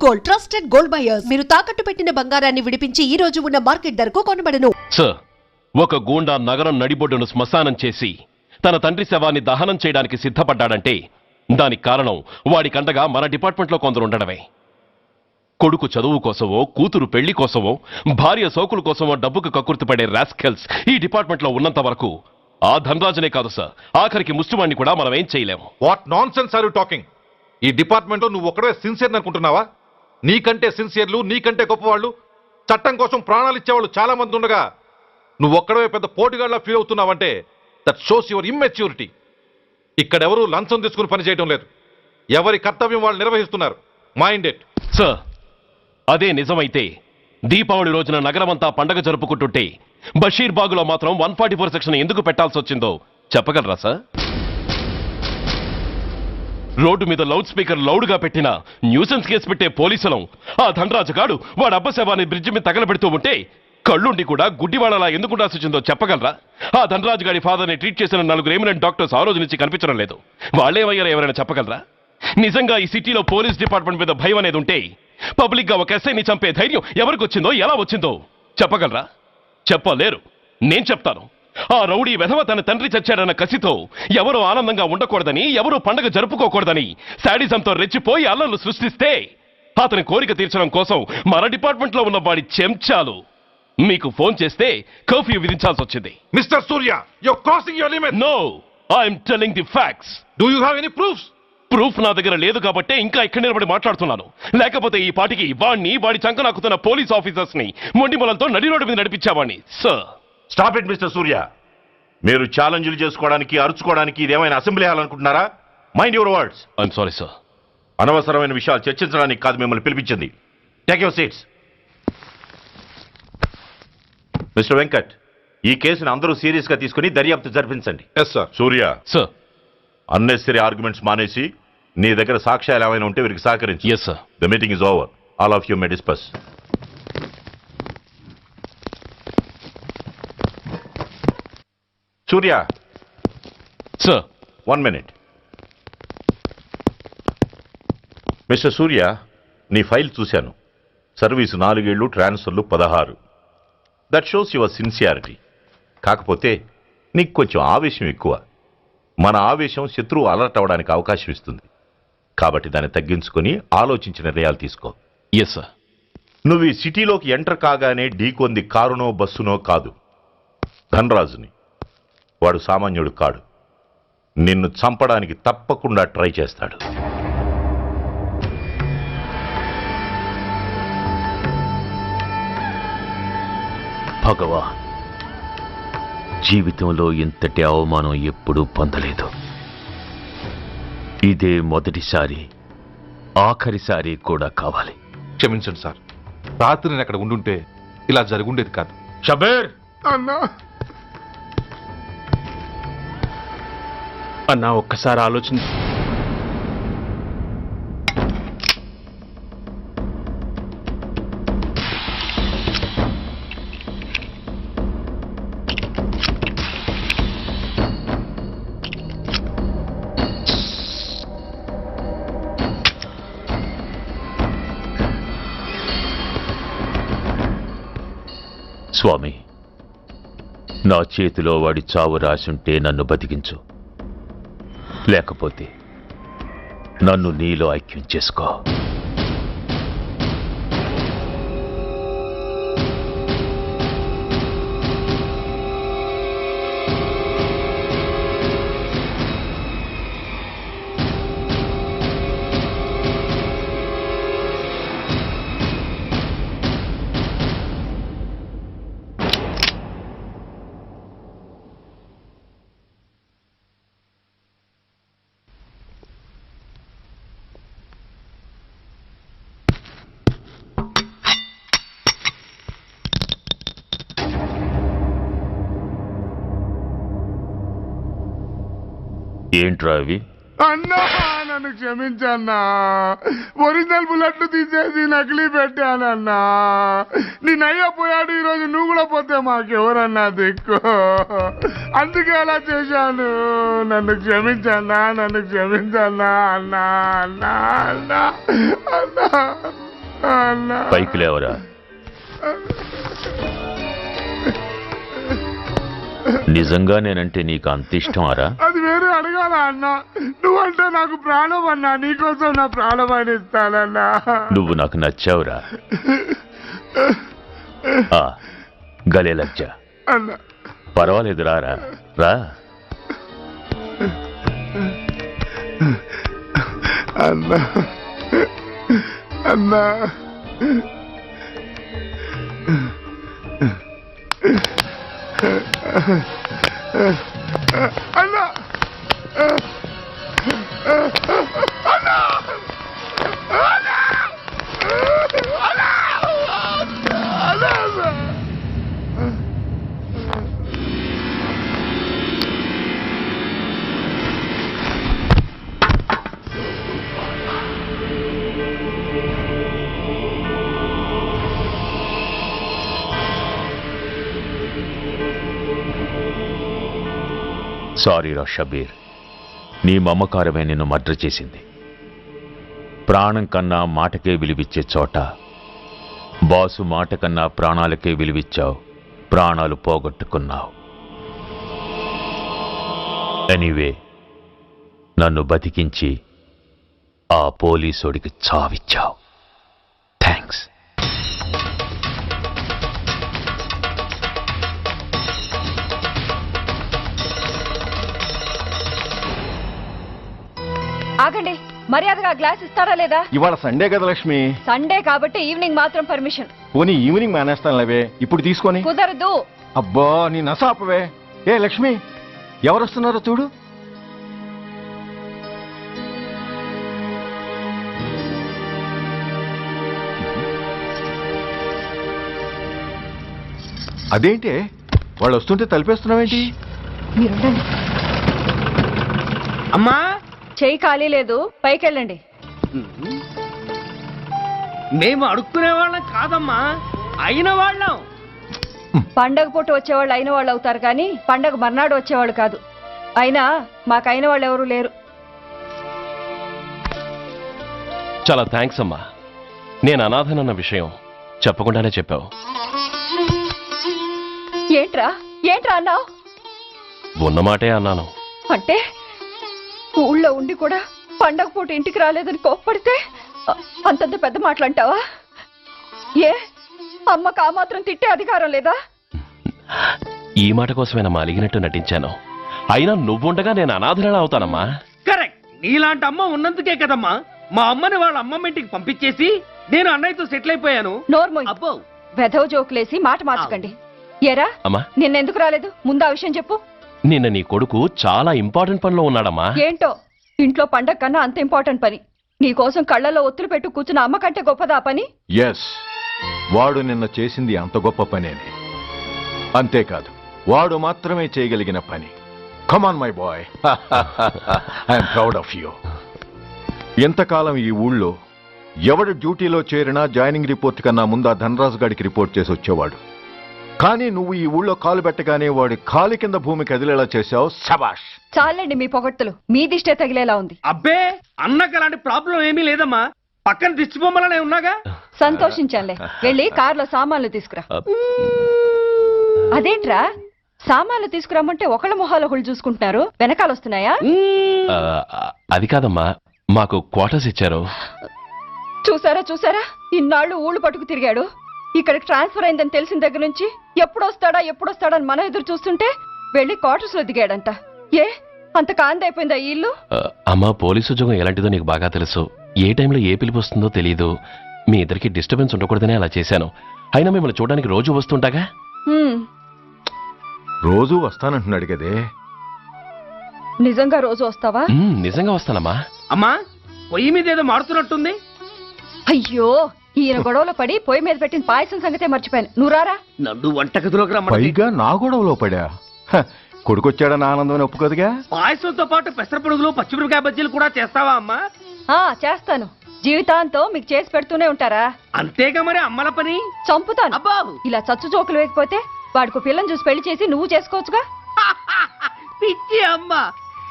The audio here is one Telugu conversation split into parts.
Gold, trusted gold buyers. మీరు తాకట్టు పెట్టిన బంగారాన్ని విడిపించి ఈ రోజు ఉన్న మార్కెట్ ధరకు కొనబడను. సార్, ఒక గూండా నగరం నడిబొడ్డును శ్మశానం చేసి తన తండ్రి శవాన్ని దహనం చేయడానికి సిద్ధపడ్డాడంటే దానికి కారణం వాడికండగా మన డిపార్ట్మెంట్లో కొందరు ఉండడమే. కొడుకు చదువు కోసమో, కూతురు పెళ్లి కోసమో, భార్య సోకుల కోసమో డబ్బుకు కక్కుర్తిపడే రాస్కెల్స్ ఈ డిపార్ట్మెంట్లో ఉన్నంత వరకు ఆ ధనరాజునే కాదు సార్, ఆఖరికి ముస్లిమాన్ని కూడా మనం ఏం చేయలేము. What nonsense are you talking? ఈ డిపార్ట్మెంట్ లో నువ్వు ఒక్కడే సిన్సియర్ అనుకుంటున్నావా? నీకంటే సిన్సియర్లు, నీకంటే గొప్పవాళ్ళు, చట్టం కోసం ప్రాణాలు ఇచ్చేవాళ్ళు చాలా మంది ఉండగా నువ్వు ఒక్కడే పెద్ద పోటీగాళ్ళ ఫీల్ అవుతున్నావంటే దట్ షోస్ యువర్ ఇమ్మెచ్యూరిటీ. ఇక్కడెవరూ లంచం తీసుకుని పనిచేయడం లేదు. ఎవరి కర్తవ్యం వాళ్ళు నిర్వహిస్తున్నారు. Mind it. సార్, అదే నిజమైతే దీపావళి రోజున నగరమంతా పండగ జరుపుకుంటుంటే బషీర్ బాగులో మాత్రం 144 సెక్షన్ ఎందుకు పెట్టాల్సి వచ్చిందో చెప్పగలరా సార్? రోడ్డు మీద లౌడ్ స్పీకర్ లౌడ్గా పెట్టిన న్యూసెన్స్ కేసు పెట్టే పోలీసులం ఆ ధనరాజుగాడు వాడు అబ్బ శవాన్ని బ్రిడ్జి మీద తగలబెడుతూ ఉంటే కళ్ళుండి కూడా గుడ్డివాడలా ఎందుకు ఉండాల్సి వచ్చిందో చెప్పగలరా? ఆ ధనరాజు గారి ఫాదర్ని ట్రీట్ చేసిన 4 ఎమినెంట్ డాక్టర్స్ ఆ రోజు నుంచి కనిపించడం లేదు. వాళ్ళేమయ్యారో ఎవరైనా చెప్పగలరా? నిజంగా ఈ సిటీలో పోలీస్ డిపార్ట్మెంట్ మీద భయం అనేది ఉంటే పబ్లిక్ గా ఒక ఎస్ఐని చంపే ధైర్యం ఎవరికి వచ్చిందో, ఎలా వచ్చిందో చెప్పగలరా? చెప్పలేరు. నేను చెప్తాను. ఆ రౌడీ వెధవ తన తండ్రి చచ్చాడన్న కసితో ఎవరూ ఆనందంగా ఉండకూడదని, ఎవరూ పండగ జరుపుకోకూడదని శాడిజంతో రెచ్చిపోయి అల్లర్లు సృష్టిస్తే అతని కోరిక తీర్చడం కోసం మన డిపార్ట్మెంట్లో ఉన్న వాడి చెంచాలు మీకు ఫోన్ చేస్తే కర్ఫ్యూ విధించాల్సి వచ్చింది. Mister Surya, your crossing your limit. No, I'm telling the facts. Do you have any proofs? Proof నా దగ్గర లేదు కాబట్టే ఇంకా ఇక్కడ నిలబడి మాట్లాడుతున్నాను. లేకపోతే ఈ పాటికి వాడి చంకనాకుతున్న పోలీస్ ఆఫీసర్స్ ని మొండి మొలలతో నడి రోడ్డు మీద నడిపించావాణ్ణి. Sir, stop it mister Surya. మీరు ఛాలెంజ్లు చేసుకోవడానికి, అరుచుకోవడానికి ఇదేమైనా అసెంబ్లీ హాల్ అనుకుంటున్నారా? Mind your words. I'm sorry sir. అనవసరమైన విషయాలు చర్చించడానికి కాదు మిమ్మల్ని పిలిపించింది. Take your seats. Mister Venkat, ఈ కేసును అందరూ సీరియస్ గా తీసుకుని దర్యాప్తు జరిపించండి. Yes sir. Surya, sir. Unnecessary arguments మానేసి నీ దగ్గర సాక్ష్యాలు ఏమైనా ఉంటే వీరికి సహకరించు. Yes sir. The meeting is over. All of you may discuss. Surya, sir. 1 minute. Mister సూర్య, నీ ఫైల్ చూశాను. సర్వీసు 4 ఏళ్ళు, ట్రాన్స్ఫర్లు 16. That shows your sincerity. కాకపోతే నీకు కొంచెం ఆవేశం ఎక్కువ. మన ఆవేశం శత్రువు అలర్ట్ అవ్వడానికి అవకాశం ఇస్తుంది. కాబట్టి దాన్ని తగ్గించుకొని ఆలోచించిన నిర్ణయాలు తీసుకో. Yes sir. నువ్వు ఈ సిటీలోకి ఎంటర్ కాగానే ఢీకొంది కారునో బస్సునో కాదు, ధనరాజుని. వాడు సామాన్యుడు కాడు. నిన్ను చంపడానికి తప్పకుండా ట్రై చేస్తాడు. భగవాన్, జీవితంలో ఇంతటి అవమానం ఎప్పుడూ పొందలేదు. ఇదే మొదటిసారి, ఆఖరిసారి కూడా కావాలి. క్షమించండి సార్. రాత్రి నేను అక్కడ ఉండుంటే ఇలా జరుగుండేది కాదు. షబీర్, అన్నా అన్నా, ఒక్కసారి ఆలోచన. స్వామి, నా చేతిలో వాడి చావు రాసుంటే నన్ను బతికించు, లేకపోతే నన్ను నీలో ఐక్యం చేసుకో. ఏంట్రా అవి? అన్నా, నన్ను క్షమించన్నా. ఒరిజినల్ బుల్లెట్లు తీసేసి నకిలీ పెట్టానన్నా. నేనయ్యా పోయాడు, ఈరోజు నువ్వు కూడా పోతే మాకెవరన్నా దిక్కు. అందుకే అలా చేశాను. నన్ను క్షమించన్నా, నన్ను క్షమించన్నా. అన్నా అన్నా అన్నా అన్నా. అన్నా పైకి లేవరా. నిజంగా నేనంటే నీకు అంత ఇష్టం అరా? అది వేరే అడగాల అన్నా. నువ్వంటే నాకు ప్రాణం అన్నా. నీకోసం నా ప్రాణమైన ఇస్తానన్నా. నువ్వు నాకు నచ్చావురా. ఆ, గలే లజ్జ. అన్నా పర్వాలేదు, రారా రా. అన్నా అన్నా అన్నా సారీ రా షబీర్, నీ మమకారమే నిన్ను మర్డర్ చేసింది. ప్రాణం కన్నా మాటకే విలువిచ్చే చోట బాసు మాట కన్నా ప్రాణాలకే విలువిచ్చావు. ప్రాణాలు పోగొట్టుకున్నావు. ఎనీవే, నన్ను బతికించి ఆ పోలీసోడికి చావిచ్చావు. థ్యాంక్స్. ఆగండి, మర్యాదగా గ్లాస్ ఇస్తారా లేదా? ఇవాళ సండే కదా లక్ష్మి. సండే కాబట్టి ఈవినింగ్ మాత్రం పర్మిషన్. పోనీ ఈవినింగ్ మానేస్తాను లేవే, ఇప్పుడు తీసుకొని. కుదరదు. అబ్బా నీ నసాపవే. ఏ లక్ష్మి, ఎవరొస్తున్నారో చూడు. అదేంటి వాళ్ళు వస్తుంటే తలిపేస్తున్నావేంటి? మీరుండండి. అమ్మా, చెయ్యి ఖాళీ లేదు, పైకెళ్ళండి. మేము అడుక్కునే వాళ్ళం కాదమ్మా, అయిన వాళ్ళం. పండగ పూట వచ్చేవాళ్ళు అయిన వాళ్ళు అవుతారు కానీ పండగ మర్నాడు వచ్చేవాళ్ళు కాదు. అయినా మాకు అయిన వాళ్ళు ఎవరు లేరు. చాలా థ్యాంక్స్ అమ్మా. నేను అనాథనన్న విషయం చెప్పకుండానే చెప్పావు. ఏంట్రా ఏంట్రా అన్నావు? ఉన్నమాటే అన్నాను. అంటే ఊళ్ళో ఉండి కూడా పండగ పూట ఇంటికి రాలేదని కోప్పడితే అంతంత పెద్ద మాటలంటావా? ఏ అమ్మకు ఆ మాత్రం తిట్టే అధికారం లేదా? ఈ మాట కోసమేనమ్మా అలిగినట్టు నటించాను. అయినా నువ్వుండగా నేను అనాథనలా అవుతానమ్మా. కరెక్ట్. నీలాంటి అమ్మ ఉన్నందుకే కదమ్మా మా అమ్మని వాళ్ళ అమ్మమ్మ ఇంటికి పంపించేసి నేను అన్నయ్యతో సెటిల్ అయిపోయాను. నోర్మోయ్, అబ్బో, వెధవ జోకులేసి మాట మార్చకండి. ఏరా అమ్మా, నిన్నెందుకు రాలేదు? ముందు ఆ విషయం చెప్పు. నిన్న నీ కొడుకు చాలా ఇంపార్టెంట్ పనిలో ఉన్నాడమ్మా. ఏంటో ఇంట్లో పండగ కన్నా అంత ఇంపార్టెంట్ పని. నీకోసం కళ్ళల్లో ఒత్తులు పెట్టు కూర్చున్న అమ్మ కంటే గొప్పదా పని? ఎస్, వాడు నిన్న చేసింది అంత గొప్ప పనేనే. అంతేకాదు, వాడు మాత్రమే చేయగలిగిన పని. Come on my boy, I'm proud of you. ఎంతకాలం ఈ ఊళ్ళో ఎవడు డ్యూటీలో చేరినా జాయినింగ్ రిపోర్ట్ కన్నా ముందు ఆ ధనరాజు గారికి రిపోర్ట్ చేసి వచ్చేవాడు. కానీ నువ్వు ఈ ఊళ్ళో కాలు పెట్టగానే వాడి కాలు కింద భూమి కదిలేలా చేశావు. శబాష్. చాలండి మీ పొగడ్తలు. మీ దిష్టే తగిలేలా ఉంది. అబ్బే, అన్నకు అలాంటి ప్రాబ్లం ఏమీ లేదమ్మా. పక్కన దిష్టి బొమ్మలనే ఉన్నాగా. సంతోషించాలే. వెళ్ళి కార్లో సామాన్లు తీసుకురా. అదేంట్రా, సామాన్లు తీసుకురామంటే ఒకళ్ళ మొహాలు ఒకళ్ళు చూసుకుంటున్నారు, వెనకాల వస్తున్నాయా? ఆ, అది కాదమ్మా, మాకు క్వార్టర్స్ ఇచ్చారు. చూసారా చూసారా, ఇన్నాళ్ళు ఊళ్ళు పట్టుకు తిరిగాడు. ఇక్కడికి ట్రాన్స్ఫర్ అయిందని తెలిసిన దగ్గర నుంచి ఎప్పుడొస్తాడా అని మనం ఎదురు చూస్తుంటే వెళ్ళి క్వార్టర్స్ లో దిగాడంట. ఏ అంత కాందైపోయిందా ఈ ఇల్లు? అమ్మా, పోలీసు ఉద్యోగం ఎలాంటిదో నీకు బాగా తెలుసు. ఏ టైంలో ఏ పిలుపు వస్తుందో తెలియదు. మీ ఇద్దరికి డిస్టర్బెన్స్ ఉండకూడదనే అలా చేశాను. అయినా మిమ్మల్ని చూడడానికి రోజు వస్తుంటాగా. రోజూ వస్తానంటున్నాడు కదే. నిజంగా రోజు వస్తావా? నిజంగా వస్తానమ్మా. అమ్మా, పొయ్యి మీద ఏదో మారుతున్నట్టుంది. అయ్యో, ఈయన గొడవలో పడి పొయ్యి మీద పెట్టిన పాయసం సంగతే మర్చిపోయాను. నువ్వు రారా. నన్ను వంటగదిలోకి రమ్మంటే పైగా నా గొడవలో పడా. హ, కొడుకొచ్చాడని ఆనందం ఒప్పుకోదుగా. పాయసంతో పాటు పెసరపొడుగులు పచ్చిమిరపకాయ బజ్జీలు కూడా చేస్తావా అమ్మా? చేస్తాను. జీవితాంతం మీకు చేసి పెడుతూనే ఉంటారా? అంతేగా మరి అమ్మల పని. చంపుతాను. అబ్బా, ఇలా చచ్చు జోకులు వేయకపోతే వాడికి పిల్లని చూసి పెళ్లి చేసి నువ్వు చేసుకోవచ్చుగా. పిచ్చి అమ్మ,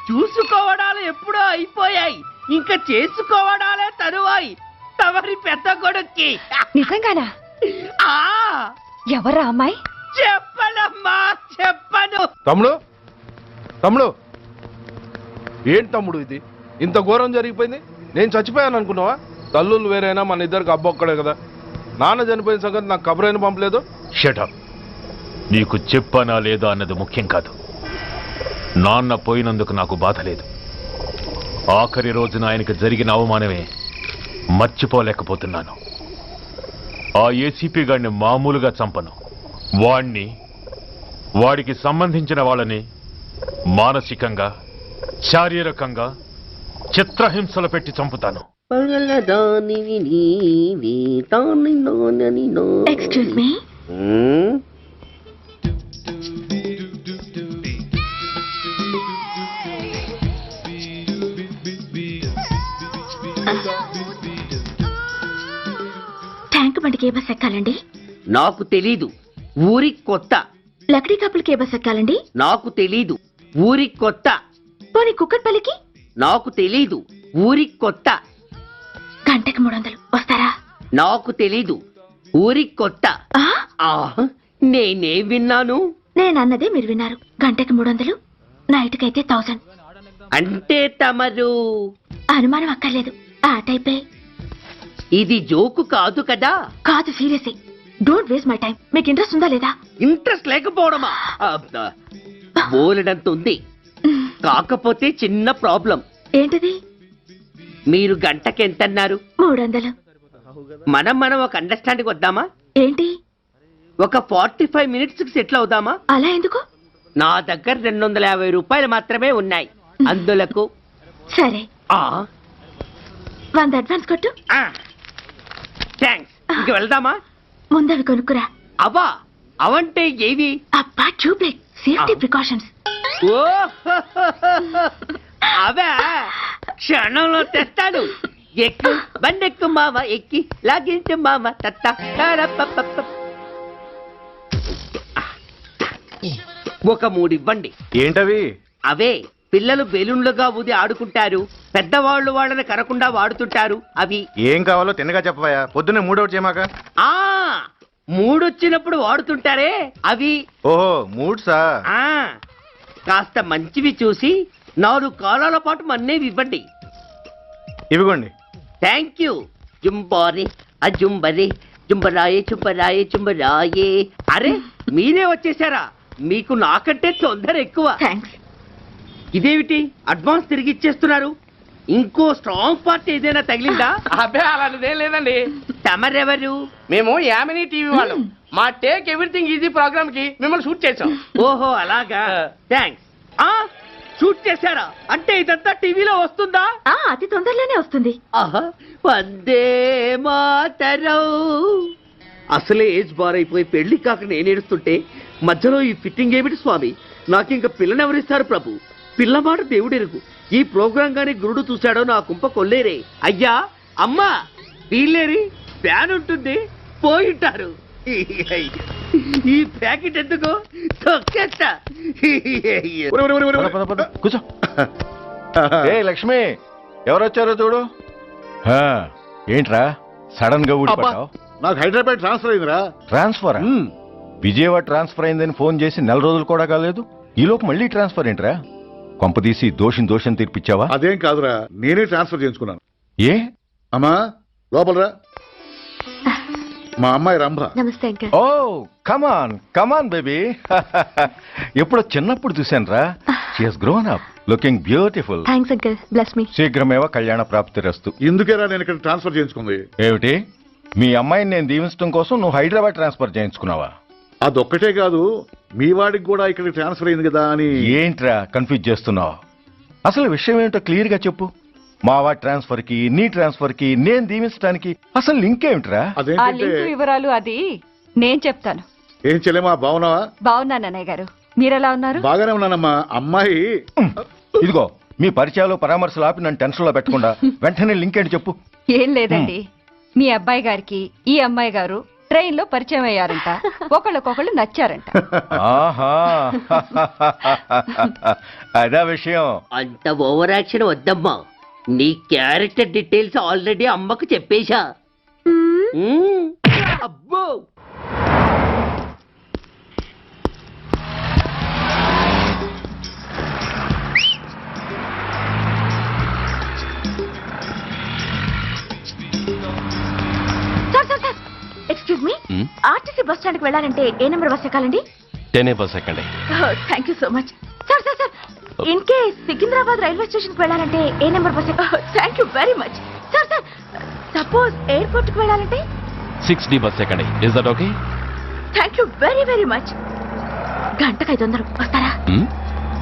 చూసుకోవడాలు ఎప్పుడో అయిపోయాయి, ఇంకా చేసుకోవడాలే తరువాయి. తమరి పెద్ద కొడుక్కి. నిజంగానా? ఆ ఎవరా అమ్మాయి? చెప్పనమ్మా, చెప్పను. తమ్ముడు తమ్ముడు ఏంటి తమ్ముడు ఇది? ఇంత ఘోరం జరిగిపోయింది. నేను చచ్చిపోయాను అనుకున్నావా? తల్లులు వేరైనా మన ఇద్దరికి అబ్బొక్కడే కదా. నాన్న చనిపోయిన సంగతి నాకు కబురైన పంపలేదు. షటప్. నీకు చెప్పనా లేదా అన్నది ముఖ్యం కాదు. నాన్న పోయినందుకు నాకు బాధ లేదు. ఆఖరి రోజున ఆయనకు జరిగిన అవమానమే మర్చిపోలేకపోతున్నాను. ఆ ఏసీపీ గాడిని మామూలుగా చంపను. వాడికి సంబంధించిన వాళ్ళని మానసికంగా, శారీరకంగా చిత్రహింసలు పెట్టి చంపుతాను. Excuse me. ట్యాంక్ బండికి ఏ బస్ ఎక్కాలండి? నాకు తెలీదు, ఊరి కొత్త. లక్డీ కప్పులకి ఏ బస్ ఎక్కాలండి? నాకు తెలీదు, ఊరి కొత్త. పోనీ కుక్కట్పల్లికి? నాకు తెలీదు, ఊరి కొత్త. గంటకి 300 వస్తారా? నాకు తెలీదు, ఊరి కొత్త. ఆ? నేనే విన్నాను. నేనన్నదే మీరు విన్నారు. గంటకి 300, నైట్కైతే 1000. అంటే తమరు అనుమానం అక్కర్లేదు, ఆ టైపే. ఇది జోకు కాదు కదా? కాదు, serious. Don't waste my time. మీకు ఇంట్రెస్ట్ ఉందా లేదా? ఇంట్రెస్ట్ లేకపోవడమా? బోలెడంత ఉంది. కాకపోతే చిన్న ప్రాబ్లం. ఏంటిది? మీరు గంటకి ఎంత అన్నారు? 300. మనం ఒక అండర్స్టాండింగ్ వద్దామా? ఏంటి? ఒక 45 మినిట్స్ కి సెటిల్ అవుదామా? అలా ఎందుకు? నా దగ్గర 250 రూపాయలు మాత్రమే ఉన్నాయి. అందులకు సరే, ఆ 100 అడ్వాన్స్ కొట్టు. థ్యాంక్స్. ఇంక వెళ్దామా? ముందవి కొనుక్కురా. అవా అవంటే ఏవి? అబ్బా, ట్యూబ్లైట్, సేఫ్టీ ప్రికాషన్స్. ఓ అవే క్షణంలో తెస్తాను. ఎక్కు బండెక్కు మామ, ఎక్కి లాగించు మామ. తత్త ఒక 3 ఇవ్వండి. ఏంటవి? అవే పిల్లలు బెలూన్లుగా ఊది ఆడుకుంటారు, పెద్దవాళ్ళు వాళ్ళని కరకుండా వాడుతుంటారు. అవి ఏం కావాలో తిన్నగా చెప్పవా. పొద్దున్నే మూడోటి చేయమాక. ఆ 3 వచ్చినప్పుడు వాడుతుంటారే అవి. ఓహో, మూడ్సా? ఆ కాస్త మంచివి చూసి 4 కాలాల పాటు మన్నేవి ఇవ్వండి. ఇవిగోండి. Thank you. జుంబారే అజుంబరే, జుంబరాయే చుంబరాయే చుంబరాయే. అరే మీరే వచ్చేసారా? మీకు నాకంటే తొందర ఎక్కువ. థ్యాంక్స్. ఇదేమిటి అడ్వాన్స్ తిరిగి ఇచ్చేస్తున్నారు? ఇంకో స్ట్రాంగ్ పార్ట్ ఏదైనా తగిలిందా? అబ్బే అలాంటిదేం లేదండి. తమరెవరు? మేము యామినీ టీవీ వాళ్ళం. మా టేక్ ఎవ్రీథింగ్ ఈజీ ప్రోగ్రామ్ కి మిమ్మల్ని షూట్ చేసాం. ఓహో అలాగా, థ్యాంక్స్. షూట్ చేశారా? అంటే ఇదంతా టీవీలో వస్తుందా? అతి తొందరలోనే వస్తుంది. ఆహా, వందే మాతరం. అసలే ఏజ్ బార్ అయిపోయి పెళ్లి కాక నేనేడుస్తుంటే మధ్యలో ఈ ఫిట్టింగ్ ఏమిటి స్వామి? నాకింక పిల్లనెవరిస్తారు ప్రభు? పిల్లమాట దేవుడెరుగు. ఈ ప్రోగ్రాం గాని గురుడు చూశాడో నా కుంప కొల్లేరే. అయ్యా అమ్మా వీళ్ళేరి, ఫ్యాన్ ఉంటుంది, పోయింటారు. ఈ ప్యాకెట్ ఎందుకు తొక్కేస్తా. కూర్చో. ఏ లక్ష్మి, ఎవరొచ్చారో చూడు. ఏంట్రా సడన్ గా ఊడిపడ్డావు? నాకు హైదరాబాద్ ట్రాన్స్ఫర్ అయిందిరా. ట్రాన్స్ఫరా? విజయవాడ ట్రాన్స్ఫర్ అయిందని ఫోన్ చేసి 4 రోజులు కూడా కాలేదు. ఈలోపు మళ్ళీ ట్రాన్స్ఫర్ ఏంట్రా? కొంపదీసి దోషం తీర్పిచ్చావా? అదేం కాదురా, నేనే ట్రాన్స్ఫర్ చేయించుకున్నాను. ఏ? అమ్మా లోపలరా. మా అమ్మాయి రంభ. నమస్తే అంకల్. ఓ కమాన్ బేబీ. ఎప్పుడో చిన్నప్పుడు చూశాను రా. She has grown up, looking beautiful. Thanks uncle, bless me. శీఘ్రమేవ కళ్యాణ ప్రాప్తిరస్తు. ఇందుకేరా నేను ఇక్కడ ట్రాన్స్ఫర్ చేయించుకుంది. ఏమిటి? మీ అమ్మాయిని నేను దీవించడం కోసం నువ్వు హైదరాబాద్ ట్రాన్స్ఫర్ చేయించుకున్నావా? అదొక్కటే కాదు, మీ వాడికి కూడా ఇక్కడ ట్రాన్స్ఫర్ అయింది కదా అని. ఏంట్రా కన్ఫ్యూజ్ చేస్తున్నావు? అసలు విషయం ఏంటో క్లియర్ గా చెప్పు. మా వాడి ట్రాన్స్ఫర్ కి నీ ట్రాన్స్ఫర్ కి నేను దీవించడానికి అసలు లింక్ ఏమిట్రా? అదేంటంటే వివరాలు అది నేను చెప్తాను. ఏం చెల్లెమా, బాగున్నావా? బాగున్నాను అన్నయ్య గారు, మీరెలా ఉన్నారు? బాగానే ఉన్నానమ్మా. అమ్మాయి ఇదిగో మీ పరిచయాలు పరామర్శలు ఆపి నన్ను టెన్షన్ లో పెట్టకుండా వెంటనే లింక్ ఏంటి చెప్పు. ఏం లేదండి, మీ అబ్బాయి గారికి ఈ అమ్మాయి గారు ట్రైన్ లో పరిచయం అయ్యారంట. ఒకళ్ళకొకళ్ళు నచ్చారంట. ఆహా, అదా విషయం. అంత ఓవర్ యాక్షన్ వద్దమ్మా. నీ క్యారెక్టర్ డీటెయిల్స్ ఆల్రెడీ అమ్మకు చెప్పేశా. అబ్బో ఎక్స్క్యూజ్ మీ, ఆర్టీసీ బస్ స్టాండ్కి వెళ్ళాలంటే ఏ నెంబర్ బస్ ఎక్కాలండి? 10 బస్ ఎక్కండి. Thank you so much. Sir sir sir, in case Secunderabad railway స్టేషన్కి వెళ్ళాలంటే ఏ number bus thank you very much. Sir sir, suppose ఎయిర్పోర్ట్కి వెళ్ళాలంటే 6D బస్ ఎక్కండి. Is that okay? Thank you very very much. గంటకి 500 వస్తారా?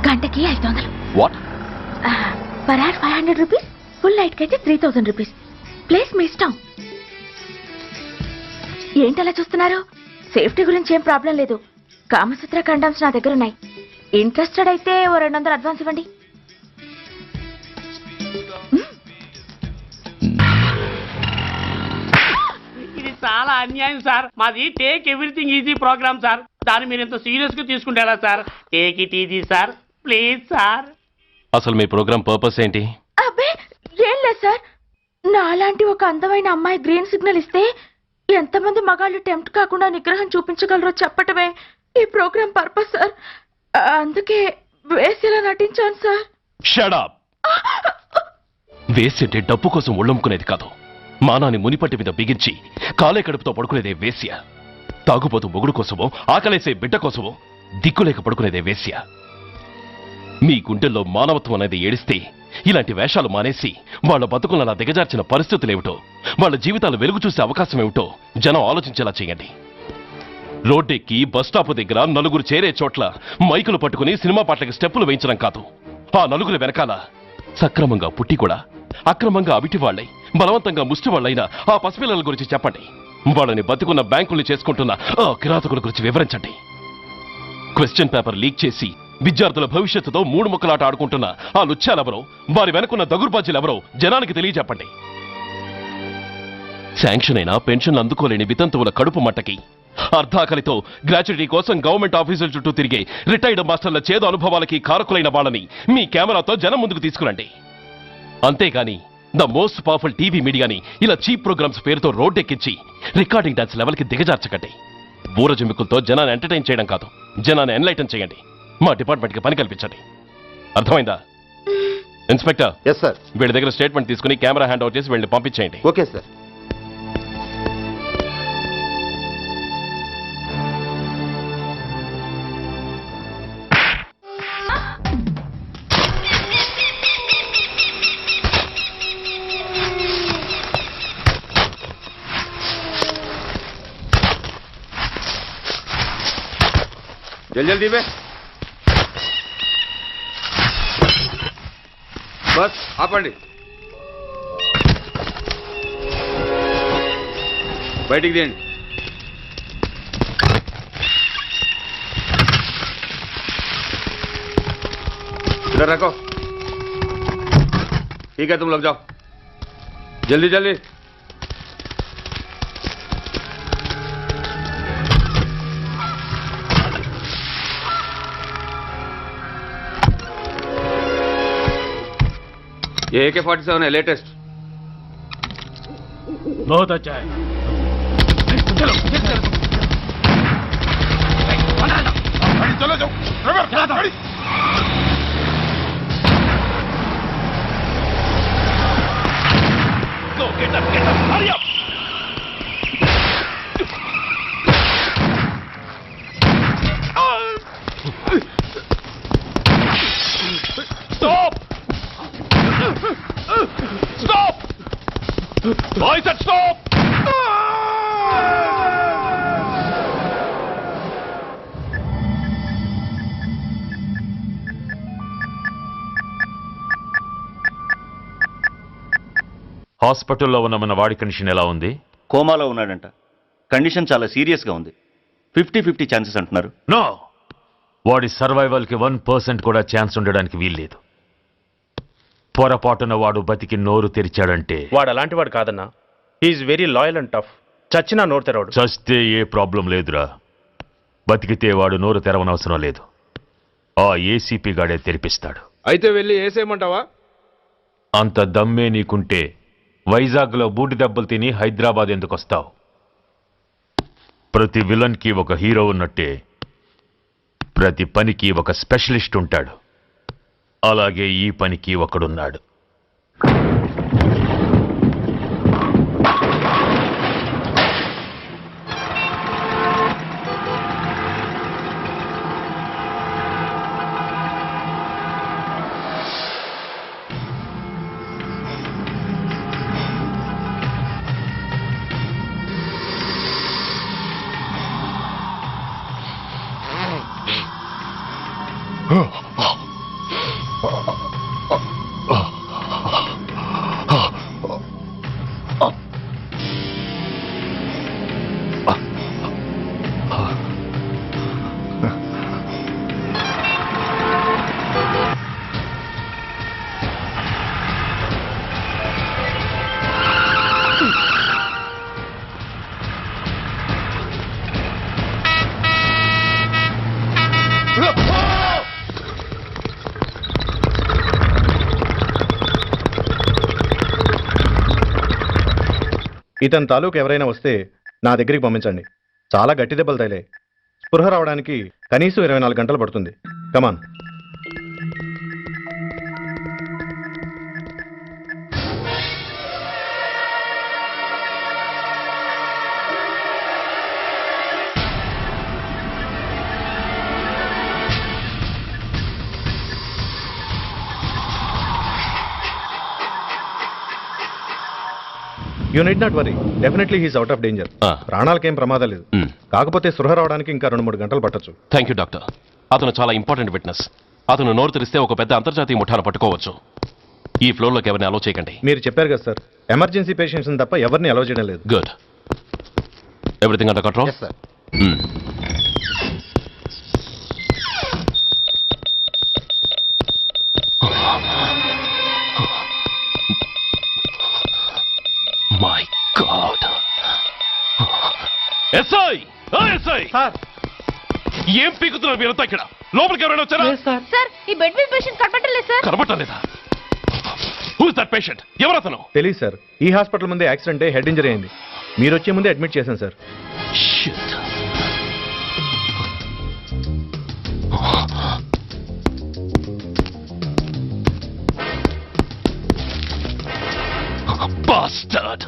గంటకి 500. What? Per hour 500 rupees, full night కి అయితే 3000 రూపీస్. ప్లేస్ మీ ఇష్టం. ఏంటలా చూస్తున్నారు? సేఫ్టీ గురించి ఏం ప్రాబ్లం లేదు. కామసూత్ర కండమ్స్ నా దగ్గర ఉన్నాయి. ఇంట్రెస్టెడ్ అయితే ఓ 200 అడ్వాన్స్ ఇవ్వండి. ఇది చాలా అన్యాయం సార్. మాది take everything easy program sir. దాన్ని మీరు ఇంత సీరియస్ గా తీసుకుంటారా sir? Take it easy sir, please sir. అసలు మీ ప్రోగ్రామ్ పర్పస్ ఏంటి? అబ్బే ఏం లేదు సార్, నాలాంటి ఒక అందమైన అమ్మాయి గ్రీన్ సిగ్నల్ ఇస్తే ఎంతమంది మగాళ్ళు టెంప్ట్ కాకుండా నిగ్రహం చూపించగలరో చెప్పటమే ఈ ప్రోగ్రామ్ పర్పస్ సార్. అందుకే వేసేలా నటించాను సార్. Shut up. వేసంటే డబ్బు కోసం ఒళ్ళమ్ముకునేది కాదు. మానాన్ని మునిపట్టి మీద బిగించి కాలే కడుపుతో పడుకునేదే వేశ్య. తాగుపోతూ మొగుడు కోసమో, ఆకలేసే బిడ్డ కోసమో దిక్కులేక పడుకునేదే వేశ్య. మీ గుండెల్లో మానవత్వం అనేది ఏడిస్తే ఇలాంటి వేషాలు మానేసి వాళ్ళ బతుకులను అలా దిగజార్చిన పరిస్థితులేమిటో, వాళ్ళ జీవితాలు వెలుగు చూసే అవకాశం ఏమిటో జనం ఆలోచించేలా చేయండి. రోడ్డెక్కి బస్టాప్ దగ్గర నలుగురు చేరే చోట్ల మైకులు పట్టుకుని సినిమా పాటలకి స్టెప్పులు వేయించడం కాదు. ఆ నలుగురు వెనకాల సక్రమంగా పుట్టి కూడా అక్రమంగా అవిటి వాళ్ళై బలవంతంగా ముష్టి వాళ్ళైనా ఆ పసిపిల్లల గురించి చెప్పండి. వాళ్ళని బతుకున్న బ్యాంకుల్ని చేసుకుంటున్న ఆ కిరాతకుల గురించి వివరించండి. క్వశ్చన్ పేపర్ లీక్ చేసి విద్యార్థుల భవిష్యత్తుతో 3 ముక్కలాట ఆడుకుంటున్న ఆ లుచ్చాలెవరో, వారి వెనుకున్న దగుర్బాజీలెవరో జనానికి తెలియజెప్పండి. శాంక్షన్ అయినా పెన్షన్లు అందుకోలేని వితంతువుల కడుపు మట్టకి, అర్ధాకలితో గ్రాట్యుటీ కోసం గవర్నమెంట్ ఆఫీసుల చుట్టూ తిరిగే రిటైర్డ్ మాస్టర్ల చేదు అనుభవాలకి కారకులైన వాళ్ళని మీ కెమెరాతో జనం ముందుకు తీసుకురండి. అంతేగాని ద మోస్ట్ పవర్ఫుల్ టీవీ మీడియాని ఇలా చీప్ ప్రోగ్రామ్స్ పేరుతో రోడ్డెక్కించి రికార్డింగ్ డాన్స్ లెవెల్కి దిగజార్చకండి. బూరజుమికులతో జనాన్ని ఎంటర్టైన్ చేయడం కాదు, జనాన్ని ఎన్లైటన్ చేయండి. మా డిపార్ట్మెంట్కి పని కల్పించండి. అర్థమైందా? ఇన్స్పెక్టర్. Yes sir. వీళ్ళ దగ్గర స్టేట్మెంట్ తీసుకుని కెమెరా హ్యాండ్ ఓవర్ చేసి వీళ్ళని పంపించేయండి. Okay sir. జల్దీ బే. బస్ ఆపండి. బయటికి తీయండి. इधर रखो. ठीक है, तुम लोग जाओ. जल्दी जल्दी. ये AK-47 है, लेटेस्ट. बहुत अच्छा है. चलो चलो जाओ. Go, get up, hurry up. Stop! Stop! I said stop! హాస్పిటల్లో ఉన్న మన వాడి కండిషన్ ఎలా ఉంది? కోమాలో ఉన్నాడంట. కండిషన్ చాలా సీరియస్గా ఉంది. 50-50 ఛాన్సెస్ అంటున్నారు. నో, వాడి సర్వైవల్కి 1% కూడా ఛాన్స్ ఉండడానికి వీల్లేదు. పొరపాటున వాడు బతికి నోరు తెరిచాడంటే వాడు అలాంటి వాడు కాదన్నా. He's very loyal and tough. చచ్చినా నోరు తెరవడు. చస్తే ఏ ప్రాబ్లం లేదురా. బతికితే వాడు నోరు తెరవనవసరం లేదు. ఆ ఏసీపీ గాడే తెరిపిస్తాడు. అయితే వెళ్ళి వేసేయమంటావా? అంత దమ్మే నీకుంటే వైజాగ్లో బూటి దెబ్బలు తిని హైదరాబాద్ ఎందుకు వస్తావు? ప్రతి విలన్కి ఒక హీరో ఉన్నట్టే ప్రతి పనికి ఒక స్పెషలిస్ట్ ఉంటాడు. అలాగే ఈ పనికి ఒకడున్నాడు. ఇతని తాలూకు ఎవరైనా వస్తే నా దగ్గరికి పంపించండి. చాలా గట్టి దెబ్బలు తగిలే. స్పృహ రావడానికి కనీసం 24 గంటలు పడుతుంది. Come on. You need not worry, definitely he's out of danger. ప్రాణాలకేం ప్రమాదం లేదు. కాకపోతే స్పృహ రావడానికి ఇంకా 2-3 గంటలు పట్టొచ్చు. Thank you doctor. అతను చాలా ఇంపార్టెంట్ విట్నెస్. అతను నోరు తెరిస్తే ఒక పెద్ద అంతర్జాతీయ ముఠాను పట్టుకోవచ్చు. ఈ ఫ్లోర్లోకి ఎవరిని అలో చేయకండి. మీరు చెప్పారు కదా సార్, ఎమర్జెన్సీ పేషెంట్స్ తప్ప ఎవరిని అలో చేయడం లేదు. Good. Everything under control? Sir. My God. SI, SI sir, ఏం పీకుతున్నారు మీరంతా ఇక్కడ? లోపలికి ఎవరైనా వచ్చారా? సార్, ఈ బెడ్ మీద పేషెంట్ కనపడలేదు సార్. కనబట్టలేదా? Who is that patient? ఎవరతను? తెలియదు సార్. ఈ హాస్పిటల్ ముందే యాక్సిడెంట్ హెడ్ ఇంజరీ అయింది. మీరు వచ్చే ముందే అడ్మిట్ చేశాను sir. Shit. Bastard.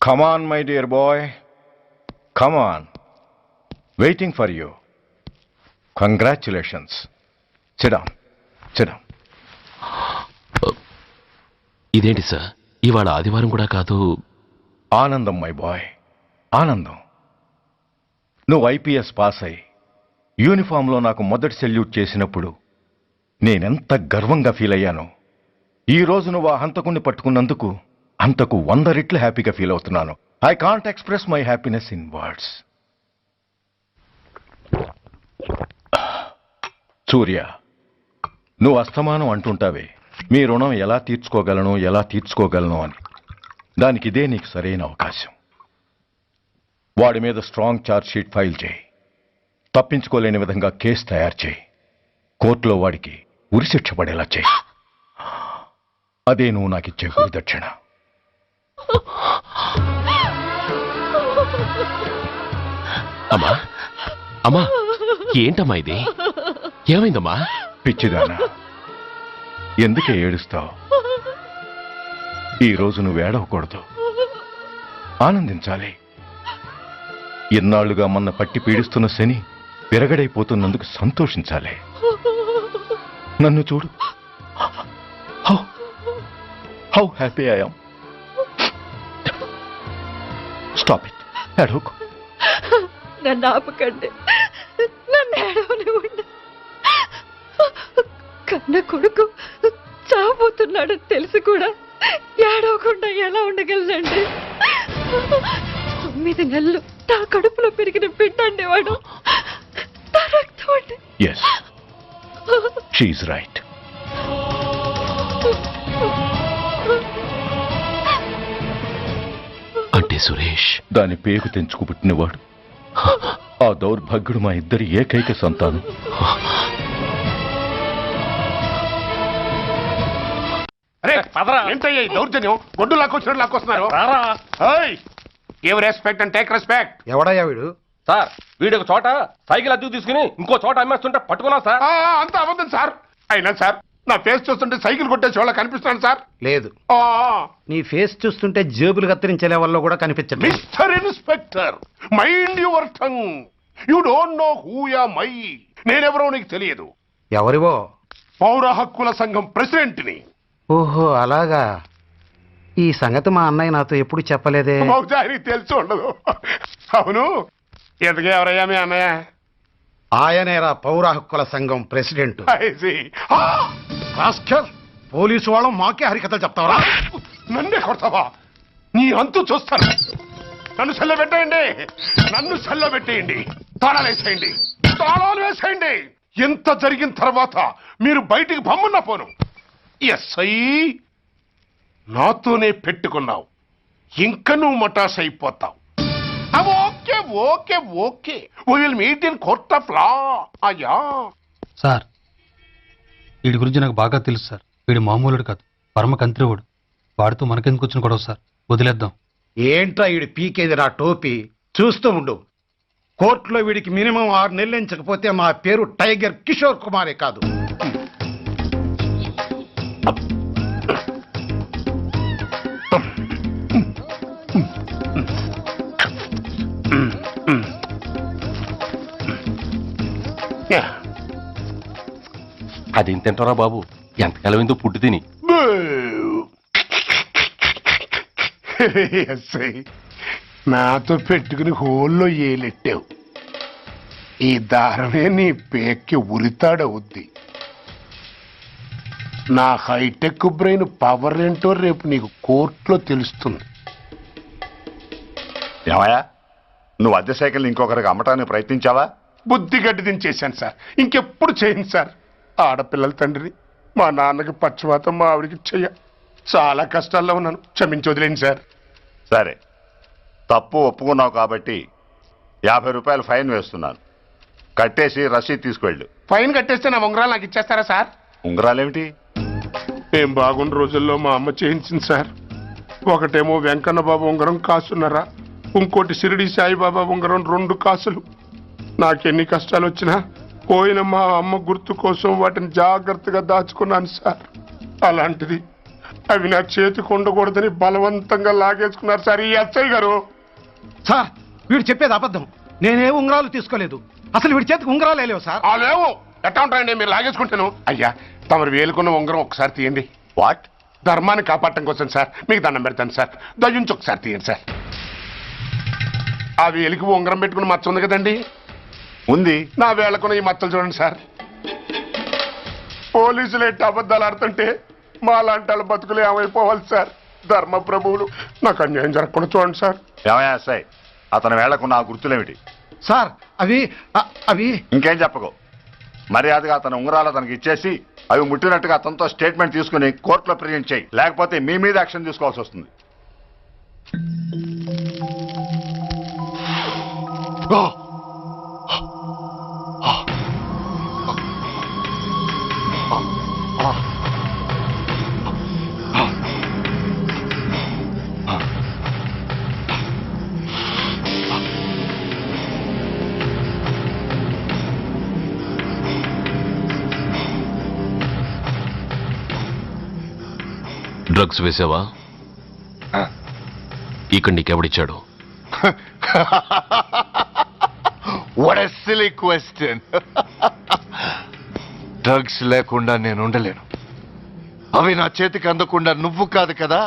Come on, my dear boy. Come on. Waiting for you. Congratulations. Sit down. Sit down. ఇదేంటి సార్, ఇవాళ ఆదివారం కూడా కాదు. ఆనందం మై బాయ్, ఆనందం. నువ్వు ఐపీఎస్ పాస్ అయి యూనిఫామ్లో నాకు మొదటి సెల్యూట్ చేసినప్పుడు నేనెంత గర్వంగా ఫీల్ అయ్యానో, ఈ రోజు నువ్వు ఆ హంతకుణ్ణి పట్టుకున్నందుకు అంతకు 100 రెట్లు హ్యాపీగా ఫీల్ అవుతున్నాను. I can't express my happiness in words. Surya, నువ్వు అస్తమానం అంటుంటావే మీ రుణం ఎలా తీర్చుకోగలను అని. దానికి ఇదే నీకు సరైన అవకాశం. వాడి మీద స్ట్రాంగ్ ఛార్జ్ షీట్ ఫైల్ చేయి. తప్పించుకోలేని విధంగా కేసు తయారు చేయి. కోర్టులో వాడికి ఉరిశిక్ష పడేలా చేయి. అదే నువ్వు నాకిచ్చే గురుదక్షిణ. అమ్మా, అమ్మా, ఏంటమ్మా ఇది? ఏమైందమ్మా? పిచ్చిదానా, ఎందుకే ఏడుస్తావు? ఈరోజు నువ్వు ఏడవకూడదు, ఆనందించాలి. ఎన్నాళ్లుగా మన పట్టి పీడిస్తున్న శని విరగడైపోతున్నందుకు సంతోషించాలి. నన్ను చూడు, how happy I am. Stop it, ఏడవకు. నన్ను ఆపకండి, నన్ను ఏడవనివ్వండి. కన్న కొడుకు చావబోతున్నాడని తెలిసి కూడా ఏడవకుండా ఎలా ఉండగలనండి? 9 నెలలు నా కడుపులో పెరిగిన బిడ్డండి వాడు. నా రక్తం అండి. Yes, she's right. అంటే సురేష్ దాని పేగు తెంచుకు పుట్టినవాడు. ఆ దౌర్భాగ్యుడు మా ఇద్దరి ఏకైక సంతానం. ఏంటయ్యా దౌర్జన్యం? గొడ్డు లాక్కొచ్చినట్టు లాక్కొస్తున్నారు. Give respect and take respect. ఎవడయ్యా వీడు? సార్, వీడు ఒక చోట సైకిల్ అద్దెకు తీసుకుని ఇంకో చోట అమ్మేస్తుంటే పట్టుకున్నా సార్. అంత అబద్ధం సార్. అయినా సార్, నా ఫేస్ చూస్తుంటే సైకిల్ కొట్టేసి వాళ్ళ కనిపిస్తున్నాను సార్. లేదు, నీ ఫేస్ చూస్తుంటే జేబులు కత్తిరించే లెవెల్లో కూడా కనిపించండి. Mister inspector, mind your tongue. You don't know who I am. నేనెవరో నీకు తెలియదు. ఎవరివో? పౌర హక్కుల సంఘం ప్రెసిడెంట్ని. ఓహో, అలాగా. ఈ సంగతి మా అన్నయ్య నాతో ఎప్పుడు చెప్పలేదే. బహుశా ఆయనకి తెలిసి ఉండదు. అవును, ఎందుకు ఎవరయ్యా మీ అన్నయ్య? ఆయనేరా పౌర హక్కుల సంఘం ప్రెసిడెంట్. I see. పోలీసు వాళ్ళం మాకే హరికథలు చెప్తావరా? నన్నే కొడతావా? నీ అంతు చూస్తాను. నన్ను సెల్ల పెట్టేయండి, నన్ను సెల్ల పెట్టేయండి. తాళాలు వేసేయండి, తాళాలు వేసేయండి. ఎంత జరిగిన తర్వాత మీరు బయటికి బొమ్మన్న పోను. ఎస్ఐ, నాతోనే పెట్టుకున్నావు, ఇంకా నువ్వు మటాస్ అయిపోతావు. Okay okay okay, we will meet in court of law. అయ్యా సార్, వీడి గురించి నాకు బాగా తెలుసు సార్. వీడు మామూలుడు కాదు, పరమ కంత్రివుడు. వాడితో మనకెందుకు వచ్చిన గొడవ సార్? వదిలేద్దాం. ఏంట్రా వీడి పీకేది నా టోపీ? చూస్తూ ఉండు. కోర్టులో వీడికి మినిమం 6 నెలలు ఎంచకపోతే మా పేరు టైగర్ కిషోర్ కుమారే కాదు. అదేం తింటారా బాబు? ఎంతకాలం ఏందో పుట్టి తిని. నాతో పెట్టుకుని హోల్లో ఏలెట్టావు. ఈ దారమే నీ పేక్కి ఉరితాడవుద్ది. నా హైటెక్ బ్రెయిన్ పవర్ ఏంటో రేపు నీకు కోర్టులో తెలుస్తుంది. ఏమయ్యా, నువ్వు అద్దె సైకిల్ ఇంకొకరికి అమ్మటానికి ప్రయత్నించావా? బుద్ధి గడ్డి దించేశాను సార్, ఇంకెప్పుడు చేయను సార్. ఆడపిల్లల తండ్రిని, మా నాన్నకి పక్షవాతం, మా ఆవిడికి చెయ్య. చాలా కష్టాల్లో ఉన్నాను, క్షమించి వదిలేండి సార్. సరే, తప్పు ఒప్పుకున్నావు కాబట్టి 50 రూపాయలు ఫైన్ వేస్తున్నాను. కట్టేసి రసీదు తీసుకువెళ్ళు. ఫైన్ కట్టేస్తే నా ఉంగరాలు నాకు ఇచ్చేస్తారా సార్? ఉంగరాలేమిటి? మేము బాగున్న రోజుల్లో మా అమ్మ చేయించింది సార్. ఒకటేమో వెంకన్న బాబు ఉంగరం కాసున్నరా, ఇంకోటి షిరిడి సాయిబాబా ఉంగరం 2 కాసులు. నాకెన్ని కష్టాలు వచ్చినా పోయిన మా అమ్మ గుర్తు కోసం వాటిని జాగ్రత్తగా దాచుకున్నాను సార్. అలాంటిది అవి నా చేతికి ఉండకూడదని బలవంతంగా లాగేసుకున్నారు సార్ ఈ ఎస్ఐ గారు. సార్ వీడు చెప్పేది అబద్ధం. నేనే ఉంగరాలు తీసుకోలేదు. అసలు వీడి చేతికి ఉంగరాలు లేవు సార్. లేవు. ఎట్టా ఉంటాయండి మీరు లాగేసుకుంటాను. అయ్యా తమరు వేలుకున్న ఉంగరం ఒకసారి తీయండి. వాట్? ధర్మాన్ని కాపాడటం కోసం సార్, మీకు దండం పెడతాను సార్. దయ్యుంచి ఒకసారి తీయండి సార్. ఆ వేలికి ఉంగరం పెట్టుకుని మచ్చ ఉంది కదండి, ఉంది. నా వేళకున్న ఈ మచ్చలు చూడండి సార్. పోలీసులు ఎట్టి అబద్ధాలు ఆడుతుంటే మా లాంటి వాళ్ళ బతుకులు ఏమైపోవాలి సార్? ధర్మ ప్రభువులు నాకు అన్యాయం జరగకుండా చూడండి సార్. ఏమయ్యా ఎస్ఐ, అతని వేళకున్న ఆ గుర్తులేమిటి? సార్ అవి ఇంకేం చెప్పకు. మర్యాదగా అతని ఉంగరాలు అతనికి ఇచ్చేసి అవి ముట్టినట్టుగా అతనితో స్టేట్మెంట్ తీసుకుని కోర్టులో ప్రెజెంట్ చేయి. లేకపోతే మీ మీద యాక్షన్ తీసుకోవాల్సి వస్తుంది. డ్రగ్స్ వేసావా? ఇక్కడ నీకెవడిచ్చాడు? What a silly question. Drugs లేకుండా నేను ఉండలేను. అవి నా చేతికి అందకుండా నువ్వు కాదు కదా,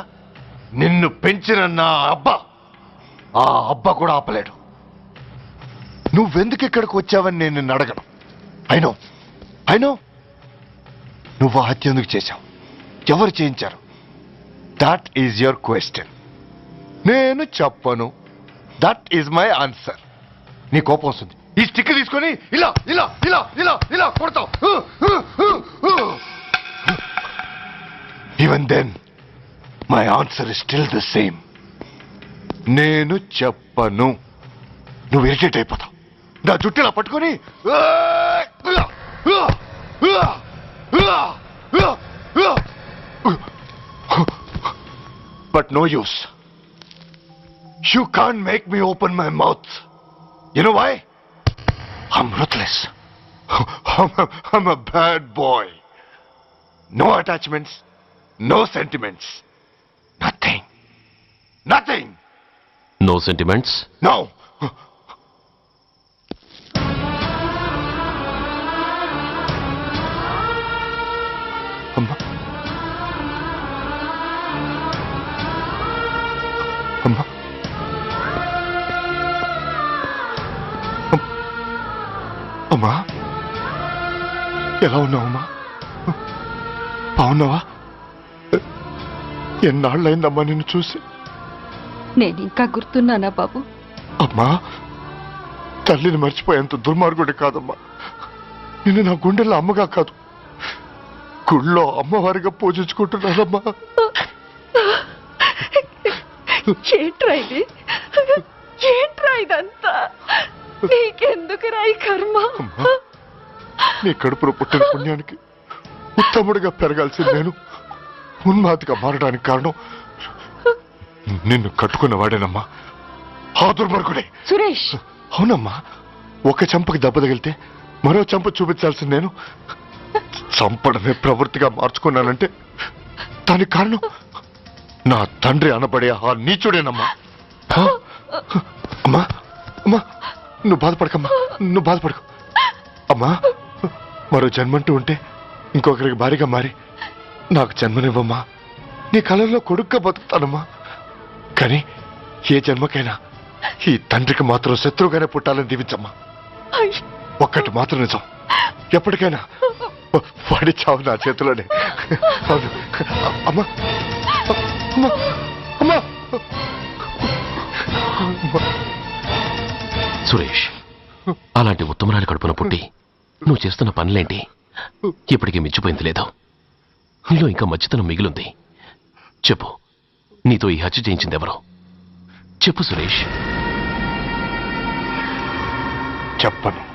నిన్ను పెంచిన నా అబ్బా, ఆ అబ్బా కూడా ఆపలేడు. నువ్వెందుకు ఇక్కడికి వచ్చావని నేను నిన్ను అడగను. అయినో నువ్వు హత్య ఎందుకు చేశావు, ఎవరు చేయించారు? That is your question. నేను చెప్పను. That is my answer. నీ కోపం వస్తుంది, ఈ స్టిక్ తీసుకొని ఇలా ఇలా ఇలా ఇలా ఇలా కొడతావు. Even then my answer is still the same. నేను చెప్పను. నువ్వు ఇరిటేట్ అయిపోతావు. నా జుట్టులా పట్టుకొని but no use. You can't make me open my mouth. You know why? I'm ruthless. I'm a bad boy. No attachments, no sentiments. Nothing. No sentiments? No. Amma. అమ్మా, ఎలా ఉన్నావమ్మా? బాగున్నావా? ఎన్నాళ్ళైందమ్మా నిన్ను చూసి? నేను ఇంకా గుర్తున్నానా బాబు? అమ్మా, తల్లిని మర్చిపోయేంత దుర్మార్గుడి కాదమ్మా. నిన్ను నా గుండెల్లో అమ్మగా కాదు, గుళ్ళో అమ్మవారిగా పూజించుకుంటున్నానమ్మా. ఏంట్రా ఇదంతా? నీకెందుకు రాయి కర్మ? నీ కడుపులో పుట్టిన పుణ్యానికి ఉత్తముడిగా పెరగాల్సింది నేను ఉన్మాదిగా మారడానికి కారణం నిన్ను కట్టుకున్నవాడేనమ్మా, ఆ దుర్మార్గుడే సురేష్. అవునమ్మా, ఒక చెంపకి దెబ్బ తగిలితే మరో చెంప చూపించాల్సింది నేను చంపడమే ప్రవృత్తిగా మార్చుకున్నానంటే దానికి కారణం నా తండ్రి అనబడే ఆ నీచుడేనమ్మా. అమ్మా అమ్మా, నువ్వు బాధపడకు అమ్మా. మరో జన్మంటూ ఉంటే ఇంకొకరికి భారీగా మారి నాకు జన్మనివ్వమ్మా. నీ కళల్లో కొడుగ్గా బతుకుతానమ్మా. కానీ ఏ జన్మకైనా ఈ తండ్రికి మాత్రం శత్రువుగానే పుట్టాలని దీవించమ్మా. ఒక్కటి మాత్రం నిజం, ఎప్పటికైనా వాడి చావు నా చేతిలోనే. అవును అమ్మా అమ్మా అమ్మా. సురేష్, అలాంటి ఉత్తమరాలి కడుపున పుట్టి నువ్వు చేస్తున్న పనులేంటి? ఇప్పటికీ మించిపోయింది లేదు. నీలో ఇంకా మంచితనం మిగిలింది. చెప్పు, నీతో ఈ హత్య చేయించింది ఎవరు? చెప్పు సురేష్. చెప్పను.